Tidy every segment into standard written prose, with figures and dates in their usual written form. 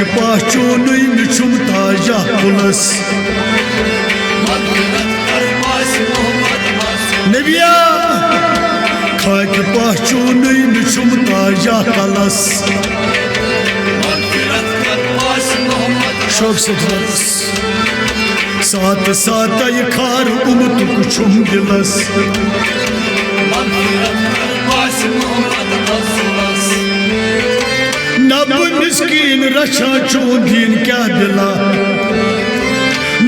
पहचोन मिछुम ताजा पुलस नबिया खाक पहचोन मिछुम ताजा कलस शौक से सात सात खार उमतुक छुम दिलस नब मिस्कीन रचा चोन दीन क्या दिला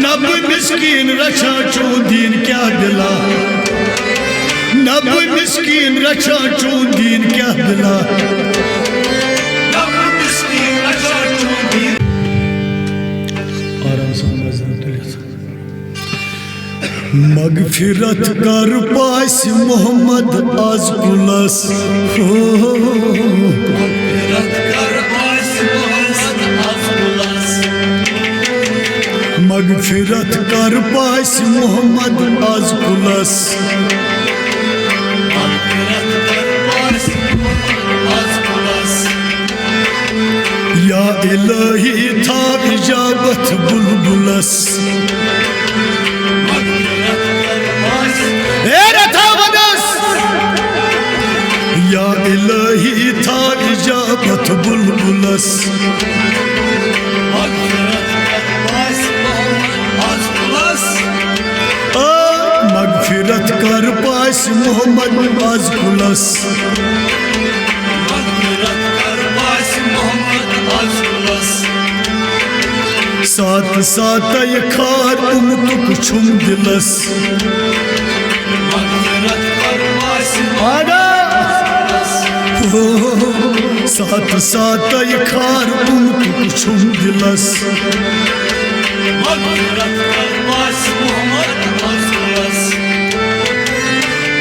नब मिस्कीन रचा चोन दीन क्या दिला नब मिस्कीन रचा चोन दीन क्या दिला मगफिरत कर पास मोहम्मद आज पुलस मगफिरत कर पास मोहम्मद आज पुलस या इलाही था इजाबत बुलबुलस या इलाही था इजाबत बुलबुलस मगफिरत कर पास मोहम्मद आज पुलस सात सात खार उमतुक छुम दिलस सात सात खार उमतुक छुम दिलस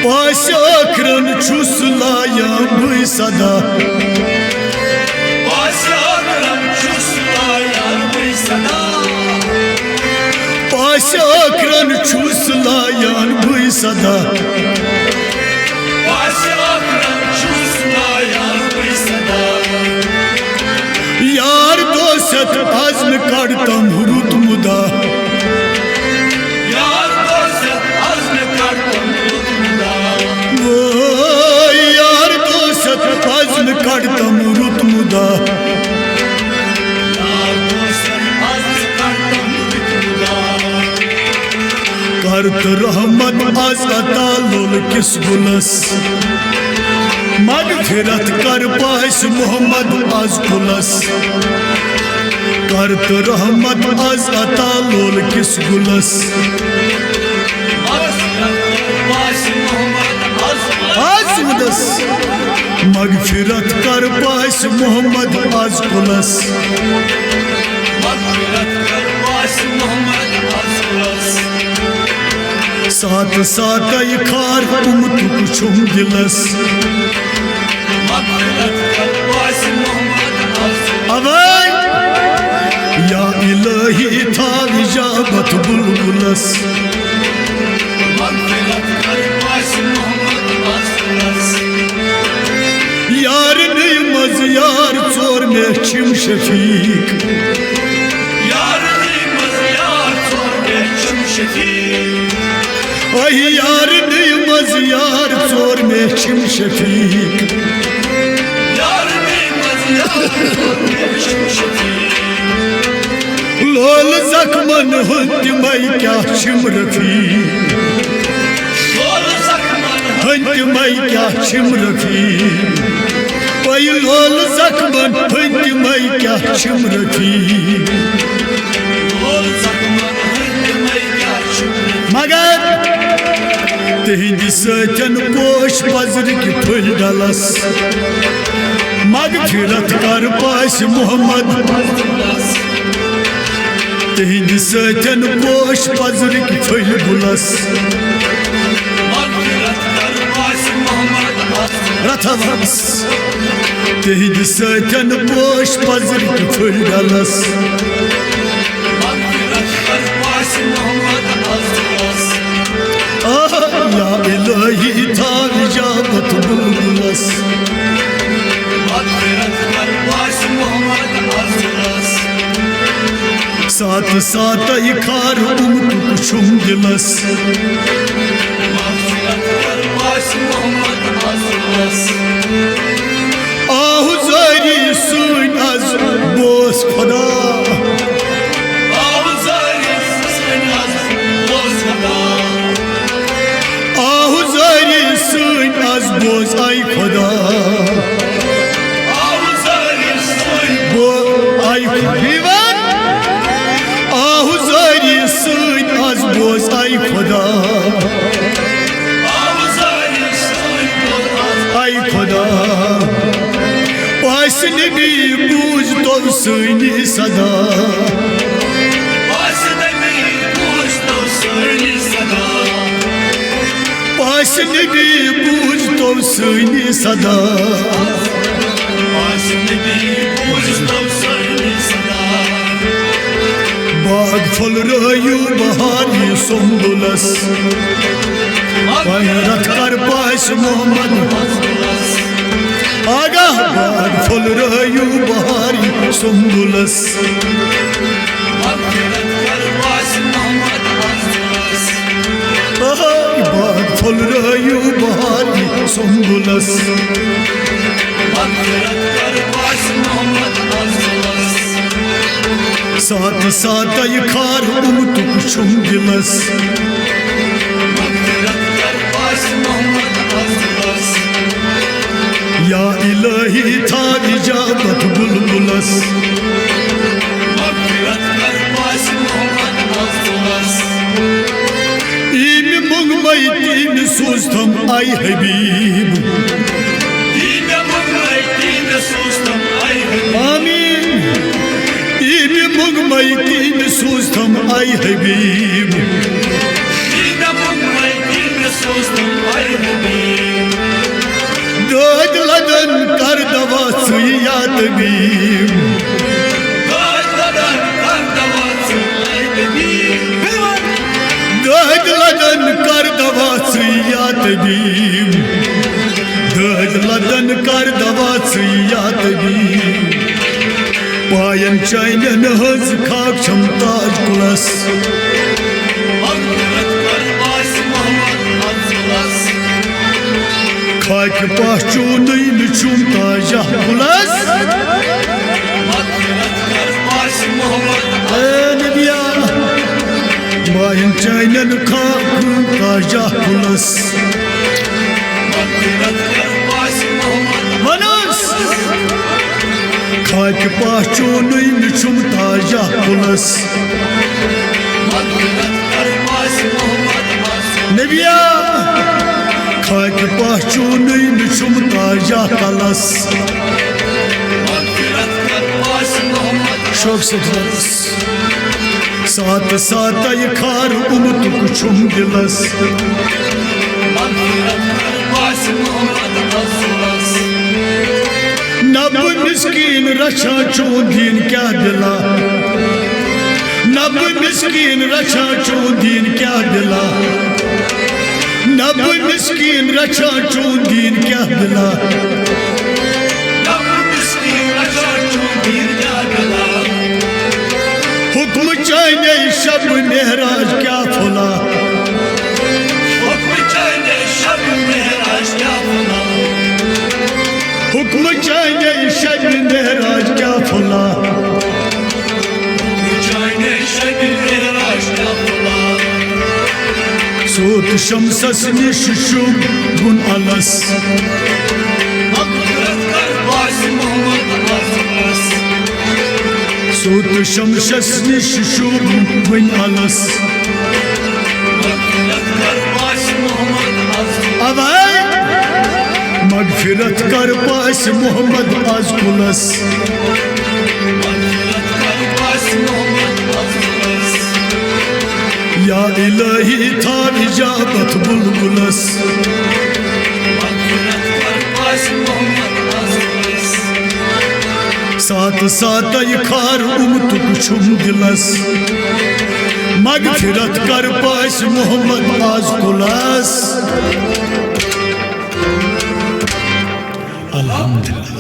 पास आखरन छुस लाया भई सदा पास आखरन छुस लाया भई सदा यार दोस्त आज़म करतम रुत मुदा यार दोस्त आज़म करतम रुत मुदा करत रहमत आज अता लोल किस गुलस मगफिरत कर पास मोहम्मद आज पुलस करत रहमत आज अता लोल किस गुलस मगफिरत कर पास मोहम्मद आज पुलस सात सात खार उमतुक छुम दिलस अवै या इलाही था इजाबत बुलबुलस यार नहीं मज यार चोर में छिम शफीक यार नहीं मज यार चोर में छिम शफीक यार नहीं मज यार चोर में छिम शफीक लोल जख्मन हंत मई क्या छिम रफीक हंत मई क्या छिम रफीक लोल जख्मन हंत मई क्या छिम रफीक मगर तिहिंद सतन पोश पजर की फुल डलस मगफिरत कर पास मोहम्मद तिहिंद सतन पोश पजर की फुल बुलस रथवस तिहिंद सतन पोश पजर की फुल डलस या इलाही था इजाबत बुलबुलस साथ साथ खार उमतुक छुम दिलस आहु जारी सुन आज बोस खुदा आहु जारी सुन आज बोस आई खुदा आई खुदा आहु जारी सुन आज बोस आई खुदा आई खुदा पास नबी बूझ तो सुनी सदा पास नबी बूझ तो सुनी सदा पास नबी बूझ तो सुनी सदा पास नबी बूझ तो सुनी सदा बाग फल रयू बहारी सुंदुलस रथ कर पास मोहम्मद आगा बाग फल रयू बहारी सुंदुलस बाग फल रयू बहारी सुंदुलस साथ साथ खार उमतुक छुम दिलस या इलाही था इजाबत बुलबुलस ईम मुगमई तीन सूस्तम आई हबीब आमीन ईम मुगमई तीन सूस्तम आई हबीब दर्द लदन कर दवा सुइया तबीब दर्द लदन कर दवा सुइया तबीब दर्द लदन कर दवा सुइया तबीब पायन चाइनन हज खाक क्षमताज कुलस खाक पहचून चुम ताजा कुलस नबिया पायन चाइनन खाक ताजा कुलस खाक पहचून चुम ताजा कुलस नबिया खाक पहचून चुम ताजा कलस शौक से साथ साथ खार उमतुक छुम दिलस नब मिस्कीन रचा चो दीन क्या दिला नब मिस्कीन रचा चो दीन क्या दिला नब मिस्कीन रचा चो दीन क्या दिला हुक्म चाहिए शब मेहराज क्या फुला हुक्म चाहिए शब मेहराज क्या फुला सोत शमसस निश शुभ गुन अलस सोत शमसस निश शुभ गुन अलस अब मगफिरत कर पास मोहम्मद आज कुलस या इलाही था इजाबत बुलबुलस साथ साथ खार उमतुक छुम दिलस मगफिरत कर पास मोहम्मद आज कुलस अल्हम्दुलिल्लाह